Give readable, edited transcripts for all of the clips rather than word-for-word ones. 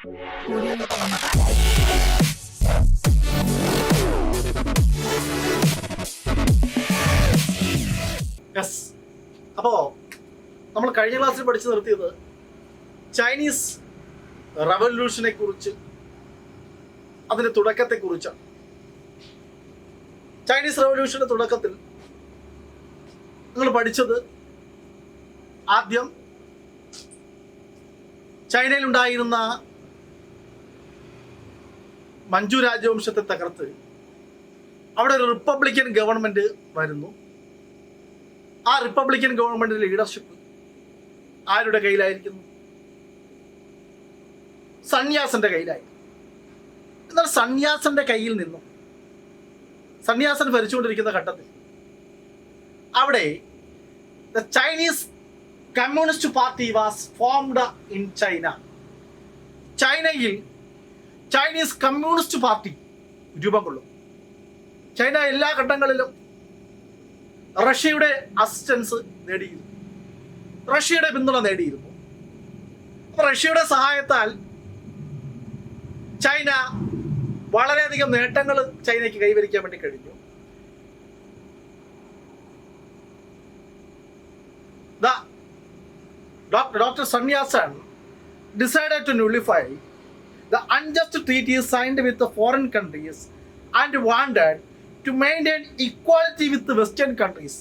Yes, അപ്പോൾ നമ്മൾ കഴിഞ്ഞ ക്ലാസ്സിൽ പഠിച്ചു നിർത്തിയത് ചൈനീസ് റവല്യൂഷനെ കുറിച്ച്, അതിന്റെ തുടക്കത്തെക്കുറിച്ചാണ്. ചൈനീസ് റവല്യൂഷന്റെ തുടക്കത്തിൽ നിങ്ങൾ പഠിച്ചത് ആദ്യം ചൈനയിലുണ്ടായിരുന്ന മഞ്ചു രാജവംശത്തെ തകർത്ത് അവിടെ ഒരു റിപ്പബ്ലിക്കൻ ഗവൺമെന്റ് വരുന്നു. ആ റിപ്പബ്ലിക്കൻ ഗവൺമെന്റിന്റെ ലീഡർഷിപ്പ് ആരുടെ കയ്യിലായിരിക്കുന്നു? സന്യാസന്റെ കയ്യിലായി. എന്നാൽ സന്യാസന്റെ കയ്യിൽ നിന്നും സന്യാസൻ ഭരിച്ചുകൊണ്ടിരിക്കുന്ന ഘട്ടത്തിൽ അവിടെ the Chinese Communist Party was formed in China. ചൈനയിൽ ചൈനീസ് കമ്മ്യൂണിസ്റ്റ് പാർട്ടി രൂപം കൊള്ളും. ചൈന എല്ലാ ഘട്ടങ്ങളിലും റഷ്യയുടെ അസിസ്റ്റൻസ് നേടിയിരുന്നു, റഷ്യയുടെ പിന്തുണ നേടിയിരുന്നു. റഷ്യയുടെ സഹായത്താൽ ചൈന വളരെയധികം നേട്ടങ്ങൾ ചൈനയ്ക്ക് കൈവരിക്കാൻ വേണ്ടി കഴിഞ്ഞു. Dr. Sun Yat-sen decided to nullify the unjust treaties signed with the foreign countries and wanted to maintain equality with the Western countries.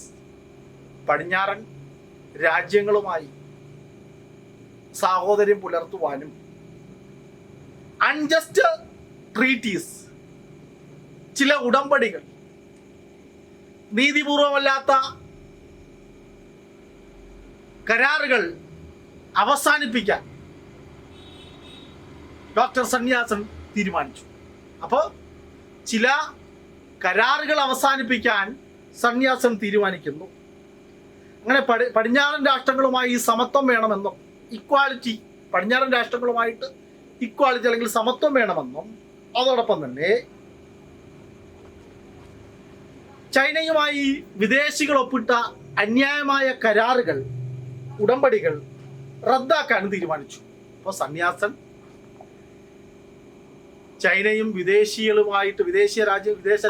പടിഞ്ഞാറൻ രാജ്യങ്ങളുമായി സാഹോദര്യം പുലർത്തുവാനും അൺജസ്റ്റ് ട്രീറ്റീസ്, ചില ഉടമ്പടികൾ, നീതിപൂർവമല്ലാത്ത കരാറുകൾ അവസാനിപ്പിക്കാൻ ഡോക്ടർ സന്യാസൻ തീരുമാനിച്ചു. അപ്പോൾ ചില കരാറുകൾ അവസാനിപ്പിക്കാൻ സന്യാസൻ തീരുമാനിക്കുന്നു. അങ്ങനെ പടിഞ്ഞാറൻ രാഷ്ട്രങ്ങളുമായി സമത്വം വേണമെന്നും, ഇക്വാലിറ്റി, പടിഞ്ഞാറൻ രാഷ്ട്രങ്ങളുമായിട്ട് ഇക്വാലിറ്റി അല്ലെങ്കിൽ സമത്വം വേണമെന്നും, അതോടൊപ്പം തന്നെ ചൈനയുമായി വിദേശികൾ ഒപ്പിട്ട അന്യായമായ കരാറുകൾ, ഉടമ്പടികൾ റദ്ദാക്കാനും തീരുമാനിച്ചു. അപ്പോൾ സന്യാസൻ ചൈനയും വിദേശ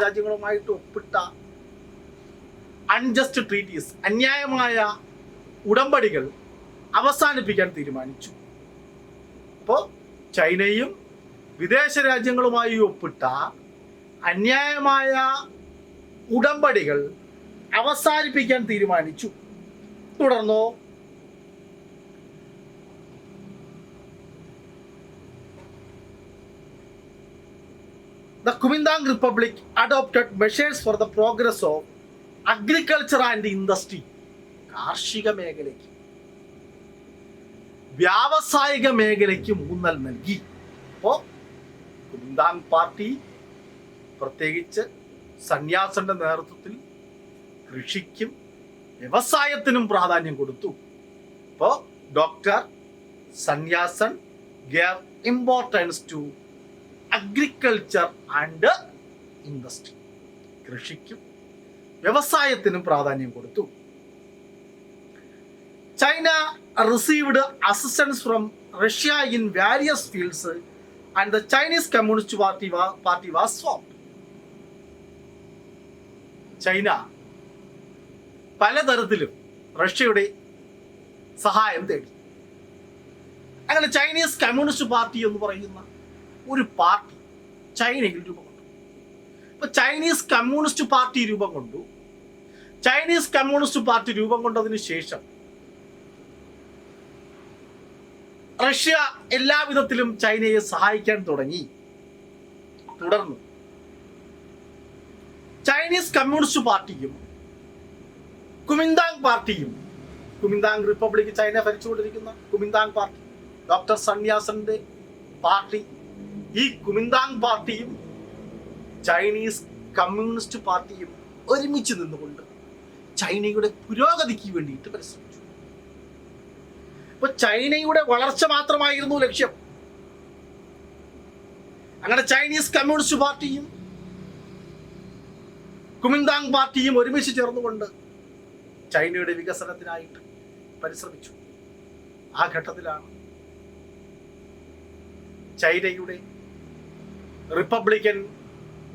രാജ്യങ്ങളുമായിട്ട് ഒപ്പിട്ട അൺജസ്റ്റ് ട്രീറ്റീസ്, അന്യായമായ ഉടമ്പടികൾ അവസാനിപ്പിക്കാൻ തീരുമാനിച്ചു. അപ്പോൾ ചൈനയും വിദേശ രാജ്യങ്ങളുമായി ഒപ്പിട്ട അന്യായമായ ഉടമ്പടികൾ അവസാനിപ്പിക്കാൻ തീരുമാനിച്ചു. തുടർന്നോ the Kuomintang Republic adopted measures for the progress of agriculture and industry. കാർഷിക മേഖലയ്ക്ക്, വ്യാവസായിക മേഖലയ്ക്ക് ഊന്നൽ നൽകി. അപ്പോൾ കുമിന്താങ് പാർട്ടി പ്രത്യേകിച്ച് സന്യാസന്റെ നേതൃത്വത്തിൽ കൃഷിക്കും വ്യവസായത്തിനും പ്രാധാന്യം കൊടുത്തു. അപ്പോൾ doctor Sun Yat sen gave importance to agriculture and industry. കൃഷിക്കും വ്യവസായത്തിനും പ്രാധാന്യം കൊടുത്തു. China received assistance from Russia in various fields and the Chinese Communist Party was formed. China പലതരത്തിലും റഷ്യയുടെ സഹായം തേടി. അങ്ങനെ ചൈനീസ് കമ്മ്യൂണിസ്റ്റ് പാർട്ടി എന്ന് പറയുന്ന ഒരു പാർട്ടി ചൈനയിൽ രൂപം കൊണ്ടു. ഇപ്പൊ ചൈനീസ് കമ്മ്യൂണിസ്റ്റ് പാർട്ടി രൂപം കൊണ്ടു. ചൈനീസ് കമ്മ്യൂണിസ്റ്റ് പാർട്ടി രൂപം കൊണ്ടതിന് ശേഷം റഷ്യ എല്ലാവിധത്തിലും ചൈനയെ സഹായിക്കാൻ തുടങ്ങി. തുടർന്ന് ചൈനീസ് കമ്മ്യൂണിസ്റ്റ് പാർട്ടിയും കുമിന്താങ് പാർട്ടിയും, കുമിന്താങ് റിപ്പബ്ലിക് ചൈന ഭരിച്ചുകൊണ്ടിരിക്കുന്ന കുമിന്താങ് പാർട്ടി, ഡോക്ടർ സന്യാസന്റെ പാർട്ടി, ഈ കുമിന്താങ് പാർട്ടിയും ചൈനീസ് കമ്മ്യൂണിസ്റ്റ് പാർട്ടിയും ഒരുമിച്ച് നിന്നുകൊണ്ട് ചൈനയുടെ പുരോഗതിക്ക് വേണ്ടിയിട്ട് പരിശ്രമിച്ചു. ഇപ്പൊ ചൈനയുടെ വളർച്ച മാത്രമായിരുന്നു ലക്ഷ്യം. അങ്ങനെ ചൈനീസ് കമ്മ്യൂണിസ്റ്റ് പാർട്ടിയും കുമിന്താങ് പാർട്ടിയും ഒരുമിച്ച് ചേർന്നുകൊണ്ട് ചൈനയുടെ വികസനത്തിനായിട്ട് പരിശ്രമിച്ചു. ആ ഘട്ടത്തിലാണ് ചൈനയുടെ റിപ്പബ്ലിക്കൻ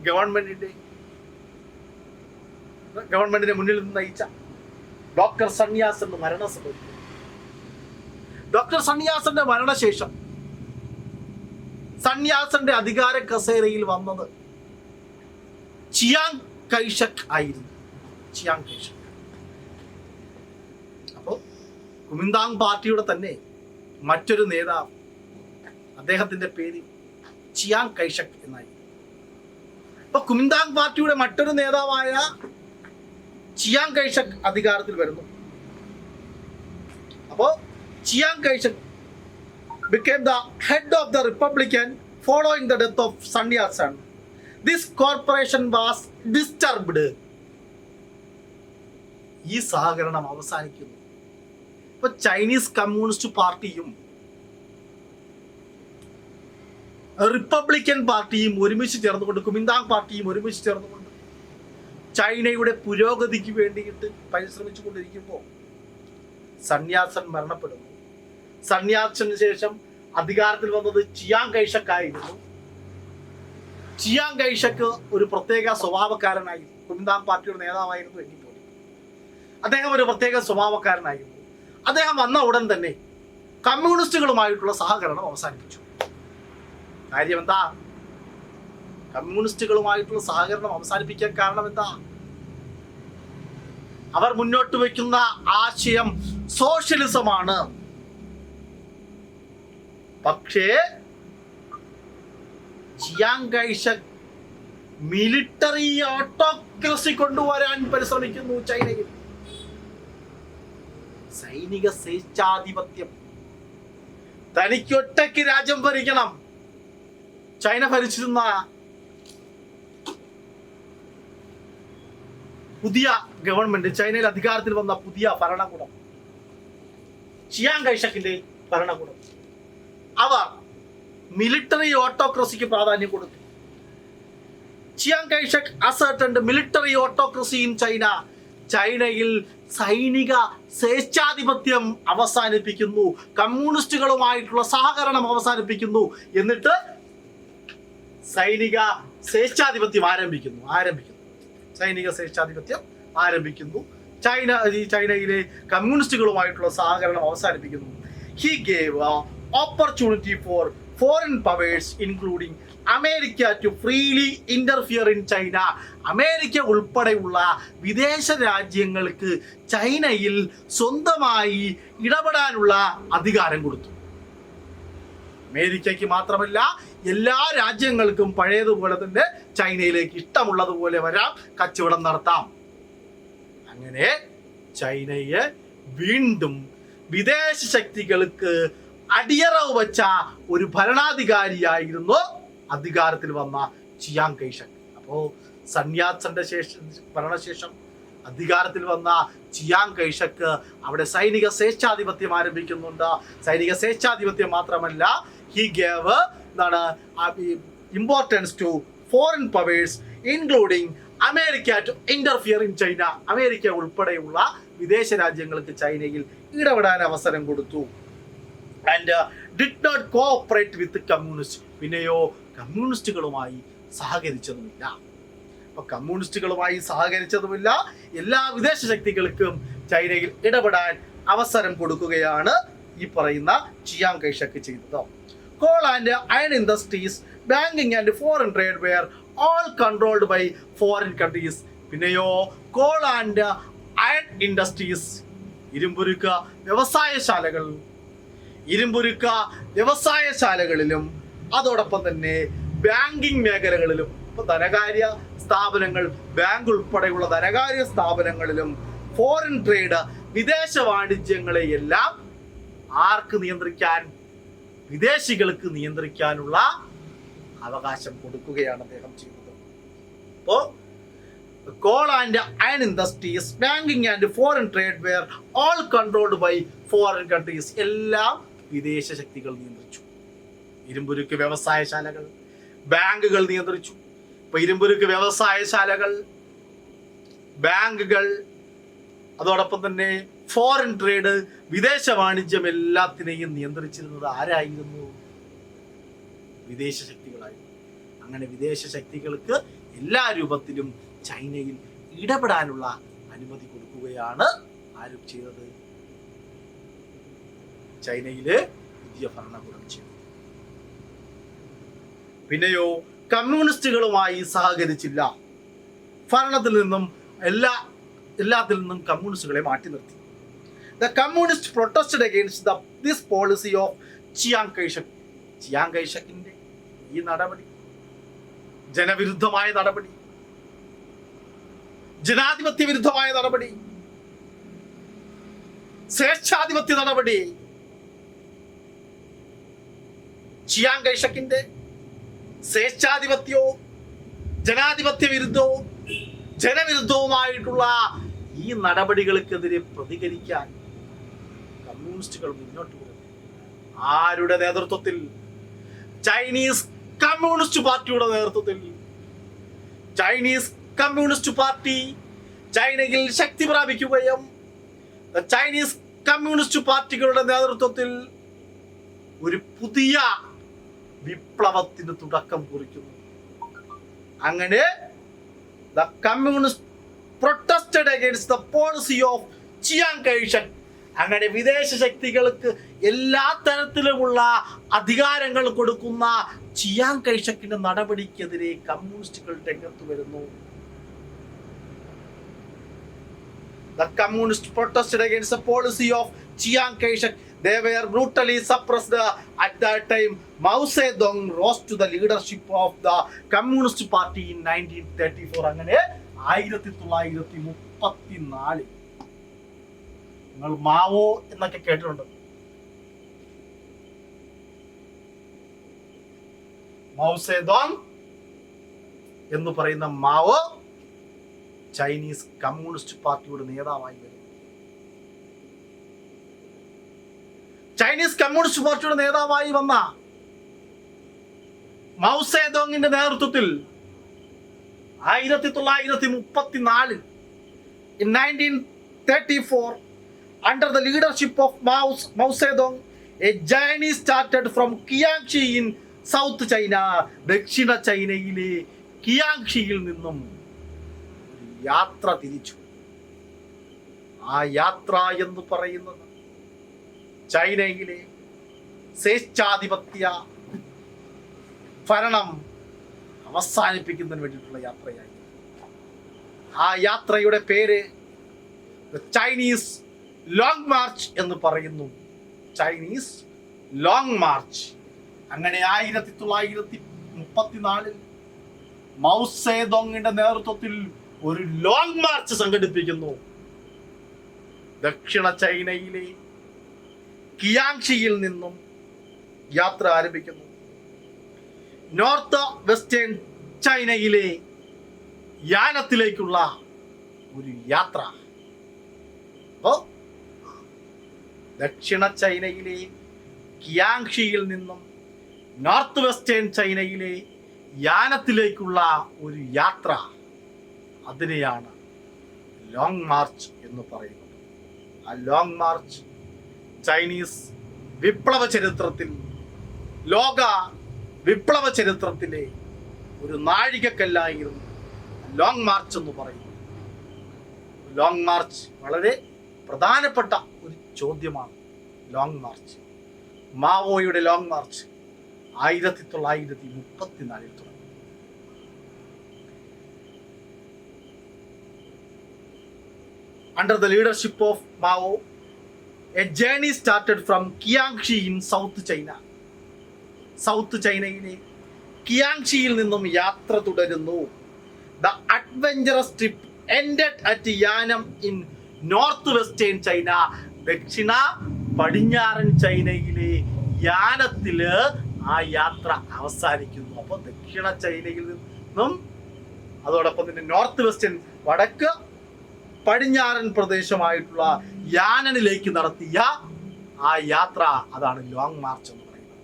ഗവൺമെന്റിനെ മുന്നിൽ നിന്ന് നയിച്ച ഡോക്ടർ സന്യാസന്റെ മരണം സംഭവിച്ചു. ഡോക്ടർ സന്യാസന്റെ മരണശേഷം സന്യാസന്റെ അധികാര കസേരയിൽ വന്നത് ചിയാങ് കൈഷക് ആയിരുന്നു. ചിയാങ് കൈഷക്. അപ്പോ കുമിന്താങ് പാർട്ടിയുടെ തന്നെ മറ്റൊരു നേതാവ്, അദ്ദേഹത്തിന്റെ പേര് ചിയാങ് കൈഷക് എന്നായി. അപ്പൊ കുമിന്താങ് പാർട്ടിയുടെ മറ്റൊരു നേതാവായ ചിയാങ് കൈഷക് അധികാരത്തിൽ വരുന്നു. അപ്പോ Chiang കൈഷക് became the head of the Republican following the death of Sun Yat-sen. This corporation was disturbed. ഈ സഹകരണം അവസാനിക്കുന്നു. ഇപ്പൊ ചൈനീസ് കമ്മ്യൂണിസ്റ്റ് പാർട്ടിയും റിപ്പബ്ലിക്കൻ പാർട്ടിയും ഒരുമിച്ച് ചേർന്നുകൊണ്ട്, കുമിന്താങ് പാർട്ടിയും ഒരുമിച്ച് ചേർന്നുകൊണ്ട് ചൈനയുടെ പുരോഗതിക്ക് വേണ്ടിയിട്ട് പരിശ്രമിച്ചു കൊണ്ടിരിക്കുമ്പോൾ സന്യാസൻ മരണപ്പെടുന്നു. സന്യാസന് ശേഷം അധികാരത്തിൽ വന്നത് ചിയാങ് കൈഷക് ആയിരുന്നു. ചിയാങ് കൈഷക് ഒരു പ്രത്യേക സ്വഭാവക്കാരനായി, കുമിന്താങ് പാർട്ടിയുടെ നേതാവായിരുന്നു എങ്കിൽ പോലും അദ്ദേഹം ഒരു പ്രത്യേക സ്വഭാവക്കാരനായിരുന്നു. അദ്ദേഹം വന്ന ഉടൻ തന്നെ കമ്മ്യൂണിസ്റ്റുകളുമായിട്ടുള്ള സഹകരണം അവസാനിപ്പിച്ചു. കാര്യം എന്താ? കമ്മ്യൂണിസ്റ്റുകളുമായിട്ടുള്ള സഹകരണം അവസാനിപ്പിക്കാൻ കാരണം എന്താ? അവർ മുന്നോട്ട് വയ്ക്കുന്ന ആശയം സോഷ്യലിസമാണ്. പക്ഷേ ചിയാങ് കൈഷക് മിലിറ്ററി ഓട്ടോക്രസി കൊണ്ടുവരാൻ പരിശ്രമിക്കുന്നു. ചൈനയിൽ സൈനിക സ്വേച്ഛാധിപത്യം, തനിക്ക് ഒറ്റയ്ക്ക് രാജ്യം ഭരിക്കണം. ചൈന ഭരിച്ചിരുന്ന പുതിയ ഗവൺമെന്റ്, ചൈനയിൽ അധികാരത്തിൽ വന്ന പുതിയ ഭരണകൂടം, ചിയാങ് കൈഷക്കിന്റെ ഭരണകൂടം, അവർ മിലിറ്ററി ഓട്ടോക്രസിക്ക് പ്രാധാന്യം കൊടുത്തു. Chiang Kai-shek asserted military autocracy in China. ചൈനയിൽ സൈനിക സ്വേച്ഛാധിപത്യം അവസാനിപ്പിക്കുന്നു, കമ്മ്യൂണിസ്റ്റുകളുമായിട്ടുള്ള സഹകരണം അവസാനിപ്പിക്കുന്നു, എന്നിട്ട് സൈനിക സ്വേച്ഛാധിപത്യം ആരംഭിക്കുന്നു. ചൈനയിലെ കമ്മ്യൂണിസ്റ്റുകളുമായിട്ടുള്ള സഹകരണം അവസാനിപ്പിക്കുന്നു. He gave opportunity for foreign powers including America to freely interfere in China. America ഉൾപ്പെടെയുള്ള വിദേശ രാജ്യങ്ങൾക്ക് ചൈനയിൽ സ്വന്തമായി ഇടപെടാനുള്ള അധികാരം കൊടുത്തു. അമേരിക്കയ്ക്ക് മാത്രമല്ല, എല്ലാ രാജ്യങ്ങൾക്കും പഴയതുപോലെ തന്നെ ചൈനയിലേക്ക് ഇഷ്ടമുള്ളതുപോലെ വരാം, കച്ചവടം നടത്താം. അങ്ങനെ ചൈനയെ വീണ്ടും വിദേശ ശക്തികൾക്ക് അടിയറവ് വച്ച ഒരു ഭരണാധികാരിയായിരുന്നു അധികാരത്തിൽ വന്ന ചിയാങ് കൈഷക്. അപ്പോ സന്യാസന്റെ ഭരണശേഷം അധികാരത്തിൽ വന്ന ചിയാങ് കൈഷക് അവിടെ സൈനിക സ്വേച്ഛാധിപത്യം ആരംഭിക്കുന്നുണ്ട്. സൈനിക സ്വേച്ഛാധിപത്യം മാത്രമല്ല, he gave importance to foreign powers including America to interfere in China. America ഉൾപ്പെടെയുള്ള വിദേശ രാജ്യങ്ങൾക്ക് ചൈനയിൽ ഇടപെടാൻ അവസരം കൊടുത്തു. And did not cooperate with communist. പിന്നെയോ കമ്മ്യൂണിസ്റ്റുകളുമായി സഹകരിച്ചതുമില്ല. അപ്പൊ കമ്മ്യൂണിസ്റ്റുകളുമായി സഹകരിച്ചതുമില്ല. എല്ലാ വിദേശ ശക്തികൾക്കും ചൈനയിൽ ഇടപെടാൻ അവസരം കൊടുക്കുകയാണ് ഈ പറയുന്ന ചിയാങ് കൈഷക് ചെയ്തത്. Coal and iron industries, banking and foreign trade were all controlled by foreign countries. പിന്നെയോ കോൾ ആൻഡ് അയൺ ഇൻഡസ്ട്രീസ്, ഇരുമ്പുരുക്ക വ്യവസായശാലകളിലും അതോടൊപ്പം തന്നെ ബാങ്കിങ് മേഖലകളിലും, ഇപ്പൊ ധനകാര്യ സ്ഥാപനങ്ങൾ, ബാങ്ക് ഉൾപ്പെടെയുള്ള ധനകാര്യ സ്ഥാപനങ്ങളിലും ഫോറിൻ ട്രേഡ്, വിദേശ വാണിജ്യങ്ങളെയെല്ലാം ആർക്ക് നിയന്ത്രിക്കാൻ? വിദേശികൾക്ക് നിയന്ത്രിക്കാനുള്ള അവകാശം കൊടുക്കുകയാണ് അദ്ദേഹം ചെയ്തത്. അപ്പോ coal and iron industries, banking and foreign trade were all controlled by foreign countries. എല്ലാം വിദേശ ശക്തികൾ നിയന്ത്രിച്ചു. ഇരുമ്പുരുക്ക് വ്യവസായശാലകൾ, ബാങ്കുകൾ നിയന്ത്രിച്ചു. ഇപ്പൊ ഇരുമ്പുരുക്ക് വ്യവസായശാലകൾ, ബാങ്കുകൾ, അതോടൊപ്പം തന്നെ ഫോറിൻ ട്രേഡ്, വിദേശ വാണിജ്യം എല്ലാത്തിനെയും നിയന്ത്രിച്ചിരുന്നത് ആരായിരുന്നു? വിദേശ ശക്തികളായിരുന്നു. അങ്ങനെ വിദേശ ശക്തികൾക്ക് എല്ലാ രൂപത്തിലും ചൈനയിൽ ഇടപെടാനുള്ള അനുമതി കൊടുക്കുകയാണ് ആരും ചെയ്തത്? ചൈനയില് പുതിയ ഭരണകൂടം ചെയ്തു. പിന്നെയോ കമ്മ്യൂണിസ്റ്റുകളുമായി സഹകരിച്ചില്ല. ഭരണത്തിൽ നിന്നും എല്ലാത്തിൽ നിന്നും കമ്മ്യൂണിസ്റ്റുകളെ മാറ്റി നിർത്തി. The communists protested against this policy of Chiang Kai-shek. Chiang കൈഷക്കിന്റെ ഈ നടപടി ജനവിരുദ്ധമായ നടപടി, ജനാധിപത്യ വിരുദ്ധമായ നടപടി, സ്വേച്ഛാധിപത്യ നടപടി, ചിയാങ് കൈഷക്കിന്റെ സ്വേച്ഛാധിപത്യവും ജനാധിപത്യ വിരുദ്ധവും ജനവിരുദ്ധവുമായിട്ടുള്ള ഈ നടപടികൾക്കെതിരെ പ്രതികരിക്കാൻ കമ്മ്യൂണിസ്റ്റുകൾ മുന്നോട്ട് പോകുന്നു. ആരുടെ നേതൃത്വത്തിൽ? ചൈനീസ് കമ്മ്യൂണിസ്റ്റ് പാർട്ടിയുടെ നേതൃത്വത്തിൽ. ചൈനീസ് കമ്മ്യൂണിസ്റ്റ് പാർട്ടി ചൈനയിൽ ശക്തി പ്രാപിക്കുകയും ചൈനീസ് കമ്മ്യൂണിസ്റ്റ് പാർട്ടികളുടെ നേതൃത്വത്തിൽ ഒരു പുതിയ വിപ്ലവത്തിന് തുടക്കം കുറിക്കുന്നു. അങ്ങനെ the communists protested against the policy of Chiang കൈഷക്. അങ്ങനെ വിദേശ ശക്തികൾക്ക് എല്ലാ തരത്തിലുമുള്ള അധികാരങ്ങൾ കൊടുക്കുന്ന ചിയാങ് കൈഷക്കിന്റെ നടപടിക്കെതിരെ കമ്മ്യൂണിസ്റ്റുകൾ രംഗത്ത് വരുന്നു. The communists protested against the policy of Chiang Kai-shek. They were brutally suppressed at that time. Mao Zedong rose to the leadership of the Communist Party in 1934. അങ്ങനെ 1934 നിങ്ങൾ മാവോ എന്നൊക്കെ കേട്ടിട്ടുണ്ട്. മൗ സേതോങ് എന്ന് പറയുന്ന മാവോ ചൈനീസ് കമ്മ്യൂണിസ്റ്റ് പാർട്ടിയുടെ നേതാവായി വരുന്നു. Chinese communist പാർട്ടിയുടെ നേതാവായി വന്ന മൗ സേതോങ്ങിന്റെ നേതൃത്വത്തിൽ 1934 in 1934 under the leadership of Mao Zedong, a journey started from Qiangxi in South China. ദക്ഷിണ ചൈനയിലെ കിയാങ്ഷിയിൽ നിന്നും യാത്ര തിരിച്ചു. ആ യാത്ര എന്ന് പറയുന്നത് ചൈനയിലെ സ്വേച്ഛാധിപത്യ ഭരണം അവസാനിപ്പിക്കുന്നതിന് വേണ്ടിയിട്ടുള്ള യാത്രയായി. ആ യാത്രയുടെ പേര് ചൈനീസ് ലോങ് മാർച്ച് എന്ന് പറയുന്നു. Chinese long March. അങ്ങനെ 1934 മൗ സേതോങ്ങിന്റെ നേതൃത്വത്തിൽ ഒരു ലോങ് മാർച്ച് സംഘടിപ്പിക്കുന്നു. ദക്ഷിണ ചൈനയിലെ കിയാങ്ഷിയിൽ നിന്നും യാത്ര ആരംഭിക്കുന്നു. നോർത്ത് വെസ്റ്റേൺ ചൈനയിലെ യാനത്തിലേക്കുള്ള ഒരു യാത്ര. അപ്പോ ദക്ഷിണ ചൈനയിലെ കിയാങ്ഷിയിൽ നിന്നും നോർത്ത് വെസ്റ്റേൺ ചൈനയിലെ യാനത്തിലേക്കുള്ള ഒരു യാത്ര, അതിനെയാണ് ലോങ് മാർച്ച് എന്ന് പറയുന്നത്. ആ ലോങ് മാർച്ച് ചൈനീസ് വിപ്ലവ ചരിത്രത്തിൽ, ലോക വിപ്ലവ ചരിത്രത്തിലെ ഒരു നാഴികക്കല്ലായിരുന്നു ലോങ് മാർച്ച് എന്ന് പറയുന്നത്. ലോങ് മാർച്ച് വളരെ പ്രധാനപ്പെട്ട ഒരു ചോദ്യമാണ്. ലോങ് മാർച്ച്, മാവോയുടെ ലോങ് മാർച്ച് 1934 തുടങ്ങി. Under the leadership of Mao, a journey started from Qiangxi in South China. South ചൈനയിലെ കിയാങ്ഷിയിൽ നിന്നും യാത്ര തുടരുന്നു. The adventurous trip ended at Yanam in north western China. ദക്ഷിണ പടിഞ്ഞാറൻ ചൈനയിലെ യാനത്തില് ആ യാത്ര അവസാനിക്കുന്നു. അപ്പൊ ദക്ഷിണ ചൈനയിൽ നിന്നും അതോടൊപ്പം തന്നെ നോർത്ത് വെസ്റ്റേൺ വടക്ക് പടിഞ്ഞാറൻ പ്രദേശമായിട്ടുള്ള യാനനിലേക്ക് നടത്തിയ ആ യാത്ര, അതാണ് ലോങ് മാർച്ച് എന്ന് പറയുന്നത്.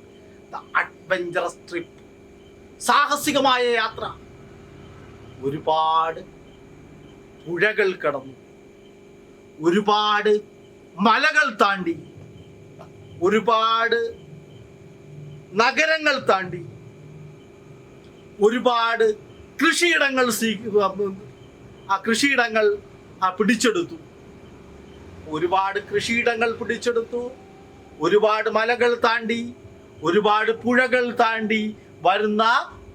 ദ അഡ്വഞ്ചറസ് ട്രിപ്പ്, സാഹസികമായ യാത്ര. ഒരുപാട് പുഴകൾ കടന്നു, ഒരുപാട് മലകൾ താണ്ടി, ഒരുപാട് നഗരങ്ങൾ താണ്ടി, ഒരുപാട് കൃഷിയിടങ്ങൾ പിടിച്ചെടുത്തു. ഒരുപാട് മലകൾ താണ്ടി, ഒരുപാട് പുഴകൾ താണ്ടി വരുന്ന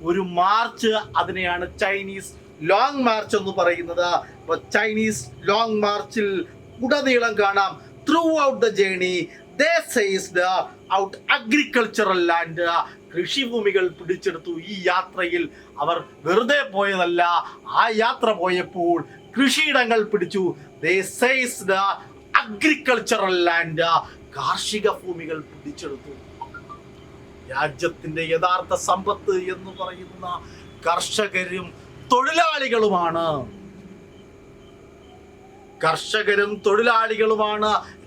ഒരു മാർച്ച്, അതിനെയാണ് ചൈനീസ് ലോങ് മാർച്ച് എന്ന് പറയുന്നത്. അപ്പൊ ചൈനീസ് ലോങ് മാർച്ചിൽ ഉടനീളം കാണാം, through out the journey they seized out agricultural land. കൃഷിഭൂമികൾ പിടിച്ചെടുത്തു. ഈ യാത്രയിൽ അവർ വെറുതെ പോയതല്ല, ആ യാത്ര പോയപ്പോൾ കൃഷിയിടങ്ങൾ പിടിച്ചു. they seized agricultural land. കാർഷിക ഭൂമികൾ പിടിച്ചെടുത്തു. രാജ്യത്തിന്റെ യഥാർത്ഥ സമ്പത്ത് എന്ന് പറയുന്ന കർഷകരും തൊഴിലാളികളുമാണ്.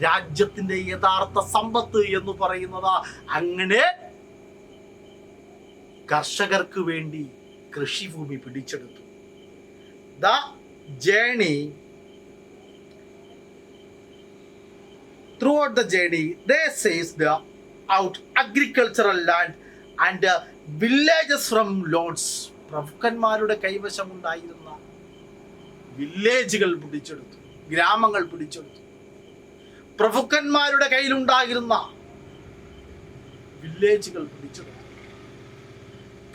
രാജ്യത്തിന്റെ യഥാർത്ഥ സമ്പത്ത് എന്ന് പറയുന്നത്. അങ്ങനെ കർഷകർക്ക് വേണ്ടി കൃഷിഭൂമി പിടിച്ചെടുത്തു. The journey throughout the journey they seized out agricultural land and villages from lords. പ്രഭുക്കന്മാരുടെ കൈവശമുണ്ടായിരുന്ന വില്ലേജുകൾ പിടിച്ചെടുത്തു, ഗ്രാമങ്ങൾ പിടിച്ചെടുത്തു. പ്രഭുക്കന്മാരുടെ കയ്യിലുണ്ടായിരുന്ന വില്ലേജുകൾ പിടിച്ചെടുത്തു,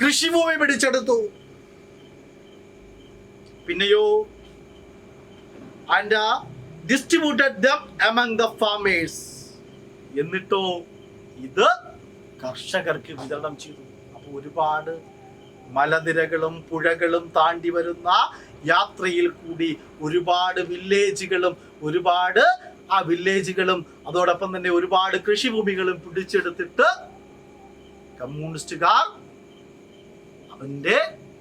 കൃഷിഭൂമി പിടിച്ചെടുത്തു. പിന്നെയോ and distributed them among the farmers. എന്നിട്ടോ ഇത് കർഷകർക്ക് വിതരണം ചെയ്തു. അപ്പോൾ ഒരുപാട് മലനിരകളും പുഴകളും താണ്ടി വരുന്ന യാത്രയിൽ കൂടി ഒരുപാട് വില്ലേജുകളും അതോടൊപ്പം തന്നെ ഒരുപാട് കൃഷിഭൂമികളും പിടിച്ചെടുത്തിട്ട് കമ്മ്യൂണിസ്റ്റുകാർ അവന്റെ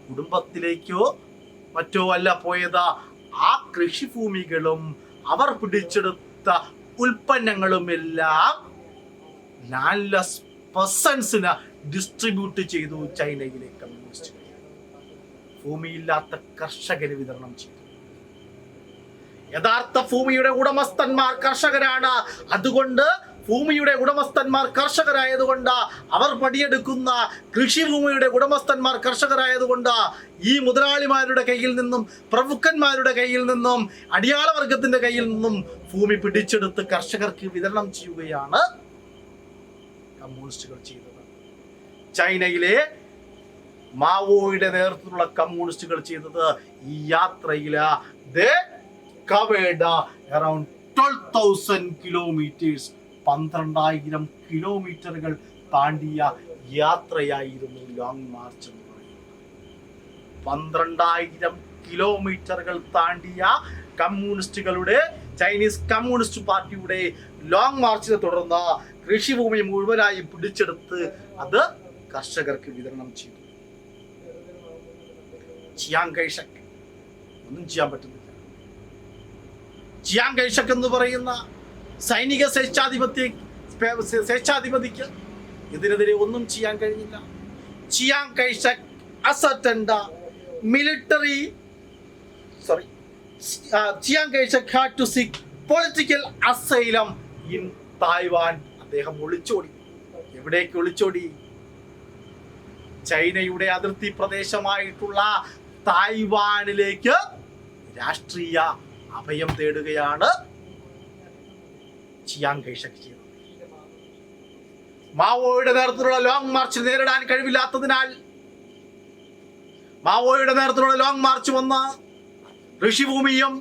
കുടുംബത്തിലേക്കോ മറ്റോ അല്ല പോയത്. ആ കൃഷിഭൂമികളും അവർ പിടിച്ചെടുത്ത ഉൽപ്പന്നങ്ങളും എല്ലാം ലാൻഡ്ലെസ് പേഴ്സൺസിന് ഡിസ്ട്രിബ്യൂട്ട് ചെയ്തു. ചൈനയിലെ കമ്മ്യൂണിസ്റ്റ് ഭൂമിയില്ലാത്ത കർഷകന് വിതരണം ചെയ്തു. യഥാർത്ഥ ഭൂമിയുടെ ഉടമസ്ഥന്മാർ കർഷകരാണ്. അതുകൊണ്ട് ഭൂമിയുടെ ഉടമസ്ഥന്മാർ കർഷകരായതുകൊണ്ട്, അവർ പണിയെടുക്കുന്ന കൃഷിഭൂമിയുടെ ഉടമസ്ഥന്മാർ കർഷകരായതുകൊണ്ട് ഈ മുതലാളിമാരുടെ കയ്യിൽ നിന്നും, പ്രഭുക്കന്മാരുടെ കയ്യിൽ നിന്നും, അടിയാളവർഗത്തിന്റെ കയ്യിൽ നിന്നും ഭൂമി പിടിച്ചെടുത്ത് കർഷകർക്ക് വിതരണം ചെയ്യുകയാണ് കമ്മ്യൂണിസ്റ്റുകൾ ചെയ്തത്. ചൈനയിലെ മാവോയുടെ നേതൃത്വത്തിലുള്ള കമ്മ്യൂണിസ്റ്റുകൾ ചെയ്തത് ഈ യാത്രയില് they covered around 12,000 kilometers. 12,000 കിലോമീറ്ററുകൾ താണ്ടിയ യാത്രയായിരുന്നു ലോങ് മാർച്ച് എന്ന് പറയുന്നത്. 12,000 കിലോമീറ്ററുകൾ താണ്ടിയ ചൈനീസ് കമ്മ്യൂണിസ്റ്റ് പാർട്ടിയുടെ ലോങ് മാർച്ചിനെ തുടർന്ന് കൃഷിഭൂമി മുഴുവനായി പിടിച്ചെടുത്ത് അത് കർഷകർക്ക് വിതരണം ചെയ്തു. ചിയാങ് കൈഷക് ഒന്നും ചെയ്യാൻ പറ്റുന്നില്ല. ചിയാങ് കൈഷക് എന്ന് പറയുന്ന സൈനിക സ്വേച്ഛാധിപതിക്ക് ഇതിനെതിരെ ഒന്നും ചെയ്യാൻ കഴിഞ്ഞില്ല. Chiang Kai-shek Chiang കൈഷക് had to seek political asylum in Taiwan. അദ്ദേഹം ഒളിച്ചോടി. എവിടേക്ക് ഒളിച്ചോടി? ചൈനയുടെ അതിർത്തി പ്രദേശമായിട്ടുള്ള തായ്വാനിലേക്ക് രാഷ്ട്രീയ അഭയം തേടുകയാണ് ചിയാങ് കൈഷക് ചെയ്തത്. മാവോയുടെ നേതൃത്വത്തിലുള്ള ലോങ് മാർച്ച് നേരിടാൻ കഴിവില്ലാത്തതിനാൽ മാവോയുടെ നേതൃത്വത്തിലുള്ള ലോങ് മാർച്ച് വന്ന് ഋഷിഭൂമിയും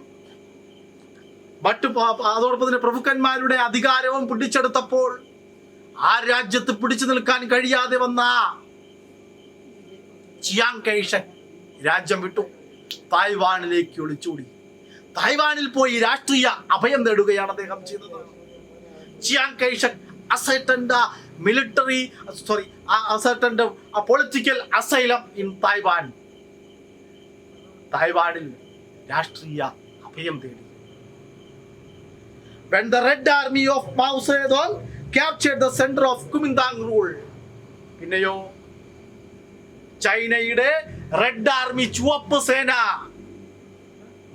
അതോടൊപ്പം തന്നെ പ്രഭുക്കന്മാരുടെ അധികാരവും പിടിച്ചെടുത്തപ്പോൾ ആ രാജ്യത്ത് പിടിച്ചു നിൽക്കാൻ കഴിയാതെ വന്ന ചിയാങ് കൈഷക് രാജ്യം വിട്ടു, തായ്വാനിലേക്ക് ഒളിച്ചോടി. തായ്വാനിൽ പോയി രാഷ്ട്രീയ അഭയം നേടുകയാണ് അദ്ദേഹം ചെയ്തത്. Chiang Kai-shek political asylum in Taiwan. തായ്വാനിൽ രാഷ്ട്രീയ അഭയം തേടി. When the Red Army of Mao Zedong captured the center of Kuomintang rule. പിന്നെയോ ചൈനയുടെ റെഡ് ആർമി, ചുവപ്പ് സേന,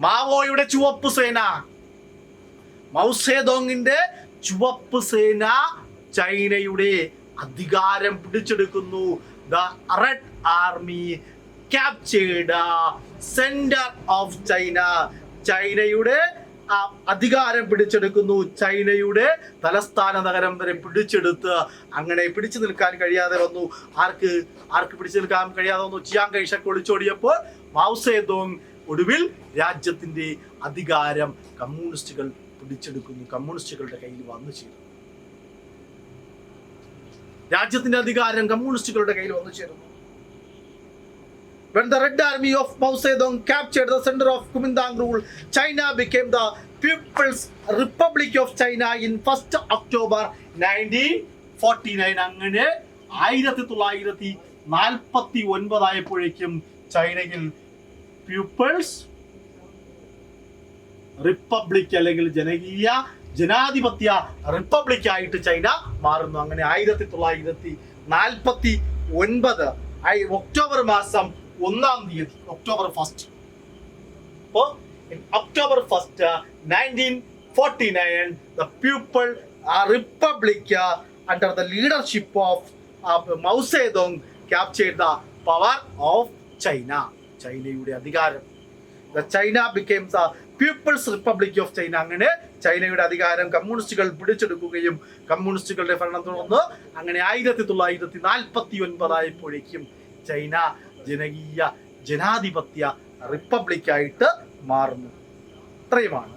മാവോയുടെ ചുവപ്പ് സേന, മൗസേദോങ്ങിന്റെ ചുവപ്പ് സേന ചൈനയുടെ അധികാരം പിടിച്ചെടുക്കുന്നു. The Red Army captured center of China. ചൈനയുടെ അധികാരം പിടിച്ചെടുക്കുന്നു. ചൈനയുടെ തലസ്ഥാന നഗരം വരെ പിടിച്ചെടുത്ത് അങ്ങനെ പിടിച്ചു നിൽക്കാൻ കഴിയാതെ വന്നു. ആർക്ക് പിടിച്ചു നിൽക്കാൻ കഴിയാതെ വന്നു? ചിയാങ് കൈഷക് ഒളിച്ചോടിയപ്പോൾ മാവോ സേതോങ് ഒടുവിൽ രാജ്യത്തിന്റെ അധികാരം കമ്മ്യൂണിസ്റ്റുകൾ പിടിച്ചെടുക്കുന്നു. കമ്മ്യൂണിസ്റ്റുകളുടെ കയ്യിൽ വന്നു ചേരുന്നു. രാജ്യത്തിന്റെ അധികാരം കമ്മ്യൂണിസ്റ്റുകളുടെ കയ്യിൽ വന്നു ചേരുന്നു. When the Red Army of Mao Zedong captured the center of Kuomintang rule, China became the People's Republic of China in 1st October 1949. അങ്ങനെ 1949 ആയപ്പോഴേക്കും ചൈനയിൽ പീപ്പിൾസ് റിപ്പബ്ലിക് അല്ലെങ്കിൽ ജനാധിപത്യ റിപ്പബ്ലിക് ആയിട്ട് ചൈന മാറുന്നു. അങ്ങനെ 1949 ഒക്ടോബർ മാസം 1-ാം തീയതി, ഒക്ടോബർ 1. അപ്പോൾ October 1, 1949, the People Republic under the leadership of Mao Zedong captured the power of China. ചൈനയുടെ അധികാരം. The China became the People's Republic of China. അങ്ങനെ ചൈനയുടെ അധികാരം കമ്മ്യൂണിസ്റ്റുകൾ പിടിച്ചെടുക്കുകയും കമ്മ്യൂണിസ്റ്റുകളുടെ ഭരണം തുടർന്ന് അങ്ങനെ 1949 ആയപ്പോഴേക്കും ചൈന ജനാധിപത്യ റിപ്പബ്ലിക്കായിട്ട് മാറുന്നു. ഇത്രയുമാണ്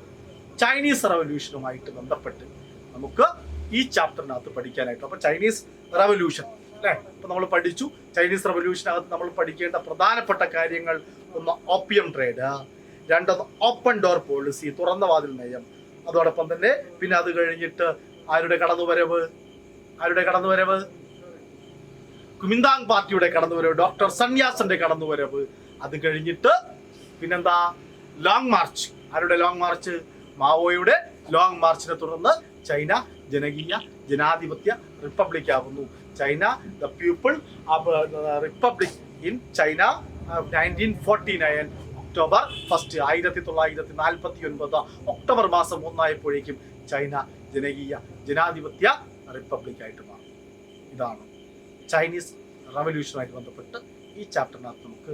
ചൈനീസ് റവല്യൂഷനുമായിട്ട് ബന്ധപ്പെട്ട് നമുക്ക് ഈ ചാപ്റ്ററിനകത്ത് പഠിക്കാനായിട്ട്. അപ്പോൾ ചൈനീസ് റവല്യൂഷൻ അല്ലേ, ഇപ്പം നമ്മൾ പഠിച്ചു. ചൈനീസ് റവല്യൂഷനകത്ത് നമ്മൾ പഠിക്കേണ്ട പ്രധാനപ്പെട്ട കാര്യങ്ങൾ: 1, opium trade; 2, open door policy, തുറന്ന വാതിൽ നയം. അതോടൊപ്പം തന്നെ പിന്നെ അത് കഴിഞ്ഞിട്ട് ആരുടെ കടന്നുവരവ്? കുമിന്താങ് പാർട്ടിയുടെ കടന്നുവരവ്, ഡോക്ടർ സന്യാസന്റെ കടന്നുവരവ്. അത് കഴിഞ്ഞിട്ട് പിന്നെന്താ? Long March. ആരുടെ ലോങ് മാർച്ച്? മാവോയുടെ ലോങ് മാർച്ചിനെ തുടർന്ന് ചൈന ജനാധിപത്യ റിപ്പബ്ലിക് ആകുന്നു. China the people republic in China 1949 October 1. 1949 October മാസം 1 ആയപ്പോഴേക്കും ചൈന ജനാധിപത്യ റിപ്പബ്ലിക് ആയിട്ട് മാറും. ഇതാണ് ചൈനീസ് റവല്യൂഷനുമായിട്ട് ബന്ധപ്പെട്ട് ഈ ചാപ്റ്ററിനകത്ത് നമുക്ക്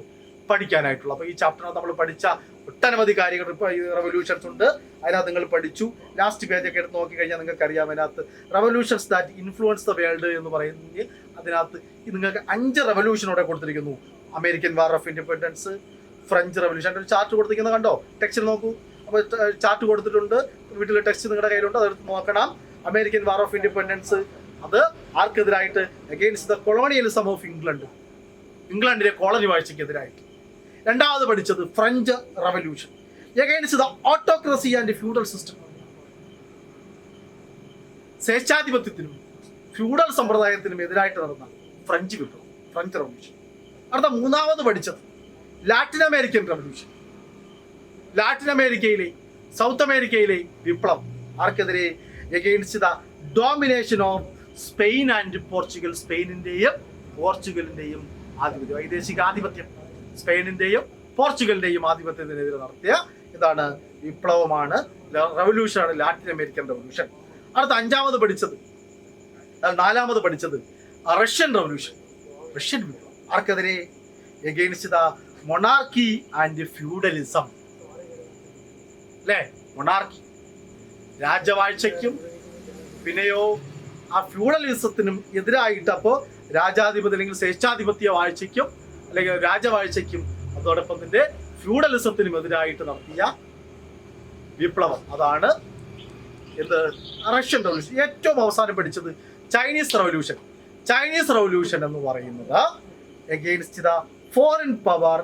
പഠിക്കാനായിട്ടുള്ള. അപ്പോൾ ഈ ചാപ്റ്ററിനകത്ത് നമ്മൾ പഠിച്ച ഒട്ടനവധി കാര്യങ്ങൾ, ഇപ്പോൾ ഈ റവല്യൂഷൻസ് ഉണ്ട്, അതിനകത്ത് നിങ്ങൾ പഠിച്ചു. ലാസ്റ്റ് പേജൊക്കെ എടുത്ത് നോക്കിക്കഴിഞ്ഞാൽ നിങ്ങൾക്ക് അറിയാം. അതിനകത്ത് revolutions that influence the world എന്ന് പറയുന്നത് അതിനകത്ത് നിങ്ങൾക്ക് 5 റവല്യൂഷനോടെ കൊടുത്തിരിക്കുന്നു. American war of independence, French revolution. ഒരു ചാർട്ട് കൊടുത്തിരിക്കുന്നത് കണ്ടോ? ടെക്സ്റ്റിൽ നോക്കൂ. അപ്പോൾ ചാർട്ട് കൊടുത്തിട്ടുണ്ട്, വീട്ടിൽ ടെക്സ്റ്റ് നിങ്ങളുടെ കയ്യിലുണ്ട്, അതെടുത്ത് നോക്കണം. അമേരിക്കൻ വാർ ഓഫ് ഇൻഡിപെൻഡൻസ് അത് ആർക്കെതിരായിട്ട്? അഗെയിൻസ്റ്റ് ദ കൊളോണിയലിസം ഓഫ് ഇംഗ്ലണ്ടിലെ കോളനി വാഴ്ചയ്ക്കെതിരായിട്ട്. 2ാമത് പഠിച്ചത് French revolution, against the autocracy and feudal system. സ്വേച്ഛാധിപത്യത്തിനും ഫ്യൂഡൽ സമ്പ്രദായത്തിനും എതിരായിട്ട് നടന്ന ഫ്രഞ്ച് വിപ്ലവം, ഫ്രഞ്ച് റവല്യൂഷൻ. അടുത്ത 3ാമത് പഠിച്ചത് ലാറ്റിൻ അമേരിക്കൻ റവല്യൂഷൻ. ലാറ്റിൻ അമേരിക്കയിലെ, സൗത്ത് അമേരിക്കയിലെ വിപ്ലവം ആർക്കെതിരെ? Against the domination of Spain and Portugal. സ്പെയിനിന്റെയും പോർച്ചുഗലിന്റെയും ആധിപത്യം, വൈദേശിക ആധിപത്യം, സ്പെയിനിന്റെയും പോർച്ചുഗലിന്റെയും ആധിപത്യത്തിനെതിരെ നടത്തിയ ഇതാണ് വിപ്ലവമാണ്, റവല്യൂഷനാണ് ലാറ്റിൻ അമേരിക്കൻ റവല്യൂഷൻ. അടുത്ത 5ാമത് പഠിച്ചത്, 4ാമത് പഠിച്ചത് റഷ്യൻ റവല്യൂഷൻ, റഷ്യൻ വിപ്ലവം. ആർക്കെതിരെ? Against the monarchy and feudalism. അല്ലേ? മൊണാർക്കി, രാജവാഴ്ചയ്ക്കും പിന്നെയോ ആ ഫ്യൂഡലിസത്തിനും എതിരായിട്ട്. അപ്പോൾ രാജാധിപത്യ അല്ലെങ്കിൽ സ്വേച്ഛാധിപത്യ വാഴ്ചയ്ക്കും അല്ലെങ്കിൽ രാജവാഴ്ചയ്ക്കും അതോടൊപ്പം തന്നെ ഫ്യൂഡലിസത്തിനും എതിരായിട്ട് നടത്തിയ വിപ്ലവം, അതാണ് റഷ്യൻ റവല്യൂഷൻ. ഏറ്റവും അവസാനം പഠിച്ചത് ചൈനീസ് റവല്യൂഷൻ. ചൈനീസ് റവല്യൂഷൻ എന്ന് പറയുന്നത് എഗെയിൻസ്റ്റ് ദ ഫോറിൻ പവർ,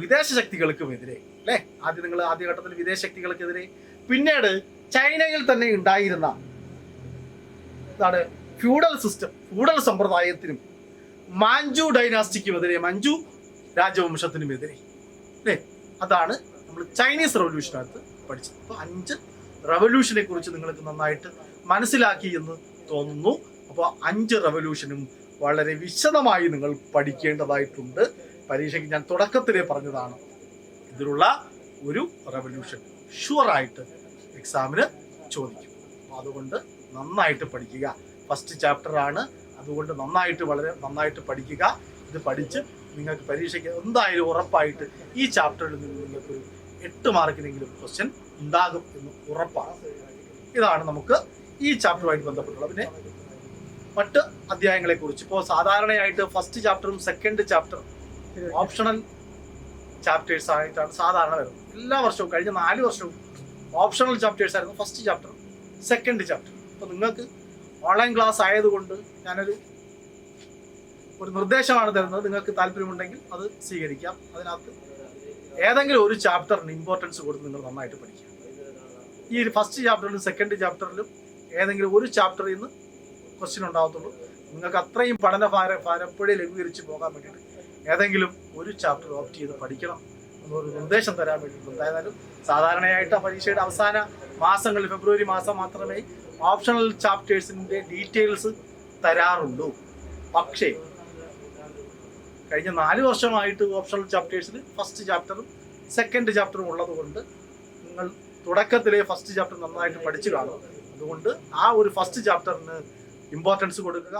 വിദേശ ശക്തികൾക്കുമെതിരെ. അല്ലേ? ആദ്യഘട്ടത്തിൽ വിദേശ ശക്തികൾക്കെതിരെ. പിന്നീട് ചൈനയിൽ തന്നെ ഉണ്ടായിരുന്ന ഫ്യൂഡൽ സിസ്റ്റം, ഫ്യൂഡൽ സമ്പ്രദായത്തിനും മാഞ്ചു ഡൈനാസ്റ്റിക്കുമെതിരെ, മഞ്ചു രാജവംശത്തിനുമെതിരെ. അല്ലേ? അതാണ് നമ്മൾ ചൈനീസ് റവല്യൂഷനകത്ത് പഠിച്ചത്. അപ്പോൾ 5 റവല്യൂഷനെ കുറിച്ച് നിങ്ങൾക്ക് നന്നായിട്ട് മനസ്സിലാക്കി എന്ന് തോന്നുന്നു. അപ്പോൾ 5 റവല്യൂഷനും വളരെ വിശദമായി നിങ്ങൾ പഠിക്കേണ്ടതായിട്ടുണ്ട്. പരീക്ഷയ്ക്ക് ഞാൻ തുടക്കത്തിലേ പറഞ്ഞതാണ്, ഇതിലുള്ള ഒരു റവല്യൂഷൻ ഷുവറായിട്ട് എക്സാമിന് ചോദിക്കും. അപ്പോൾ അതുകൊണ്ട് നന്നായിട്ട് പഠിക്കുക. ഫസ്റ്റ് ചാപ്റ്റർ ആണ്, അതുകൊണ്ട് വളരെ നന്നായിട്ട് പഠിക്കുക. ഇത് പഠിച്ച് നിങ്ങൾക്ക് പരീക്ഷയ്ക്ക് എന്തായാലും ഉറപ്പായിട്ട് ഈ ചാപ്റ്ററിൽ നിന്ന് നിങ്ങൾക്ക് 8 മാർക്കിനെങ്കിലും ക്വസ്റ്റ്യൻ ഉണ്ടാകും എന്ന് ഉറപ്പാണ്. ഇതാണ് നമുക്ക് ഈ ചാപ്റ്ററുമായിട്ട് ബന്ധപ്പെട്ടുള്ളത്. പിന്നെ മറ്റ് അധ്യായങ്ങളെ കുറിച്ച് ഇപ്പോൾ സാധാരണയായിട്ട് ഫസ്റ്റ് ചാപ്റ്ററും സെക്കൻഡ് ചാപ്റ്ററും ഓപ്ഷണൽ ചാപ്റ്റേഴ്സ് ആയിട്ടാണ് സാധാരണ വരുന്നത്. എല്ലാ വർഷവും കഴിഞ്ഞ 4 വർഷവും ഓപ്ഷണൽ ചാപ്റ്റേഴ്സ് ആയിരുന്നു ഫസ്റ്റ് ചാപ്റ്റർ, സെക്കൻഡ് ചാപ്റ്റർ. അപ്പോൾ നിങ്ങൾക്ക് ഓൺലൈൻ ക്ലാസ് ആയതുകൊണ്ട് ഞാനൊരു നിർദ്ദേശമാണ് തരുന്നത്. നിങ്ങൾക്ക് താല്പര്യമുണ്ടെങ്കിൽ അത് സ്വീകരിക്കാം. അതിനകത്ത് ഏതെങ്കിലും ഒരു ചാപ്റ്ററിന് ഇമ്പോർട്ടൻസ് കൊടുത്ത് നിങ്ങൾ നന്നായിട്ട് പഠിക്കുക. ഈ ഫസ്റ്റ് ചാപ്റ്ററിലും സെക്കൻഡ് ചാപ്റ്ററിലും ഏതെങ്കിലും ഒരു ചാപ്റ്ററിൽ നിന്ന് ക്വസ്റ്റ്യൻ ഉണ്ടാകത്തുള്ളൂ. നിങ്ങൾക്ക് അത്രയും ഭാരപ്പുഴയെ ലഘൂകരിച്ച് പോകാൻ വേണ്ടിയിട്ട് ഏതെങ്കിലും ഒരു ചാപ്റ്റർ ഓപ്റ്റ് ചെയ്ത് പഠിക്കണം എന്നൊരു നിർദ്ദേശം തരാൻ വേണ്ടിയിട്ട്. എന്തായാലും സാധാരണയായിട്ട് പരീക്ഷയുടെ അവസാന മാസങ്ങളിൽ ഫെബ്രുവരി മാസം മാത്രമേ ഓപ്ഷണൽ ചാപ്റ്റേഴ്സിൻ്റെ ഡീറ്റെയിൽസ് തരാറുള്ളൂ. പക്ഷേ കഴിഞ്ഞ 4 വർഷമായിട്ട് ഓപ്ഷണൽ ചാപ്റ്റേഴ്സിൽ ഫസ്റ്റ് ചാപ്റ്ററും സെക്കൻഡ് ചാപ്റ്ററും ഉള്ളതുകൊണ്ട് നിങ്ങൾ തുടക്കത്തിലെ ഫസ്റ്റ് ചാപ്റ്റർ നന്നായിട്ട് പഠിച്ചു കാണും. അതുകൊണ്ട് ആ ഒരു ഫസ്റ്റ് ചാപ്റ്ററിന് ഇമ്പോർട്ടൻസ് കൊടുക്കുക.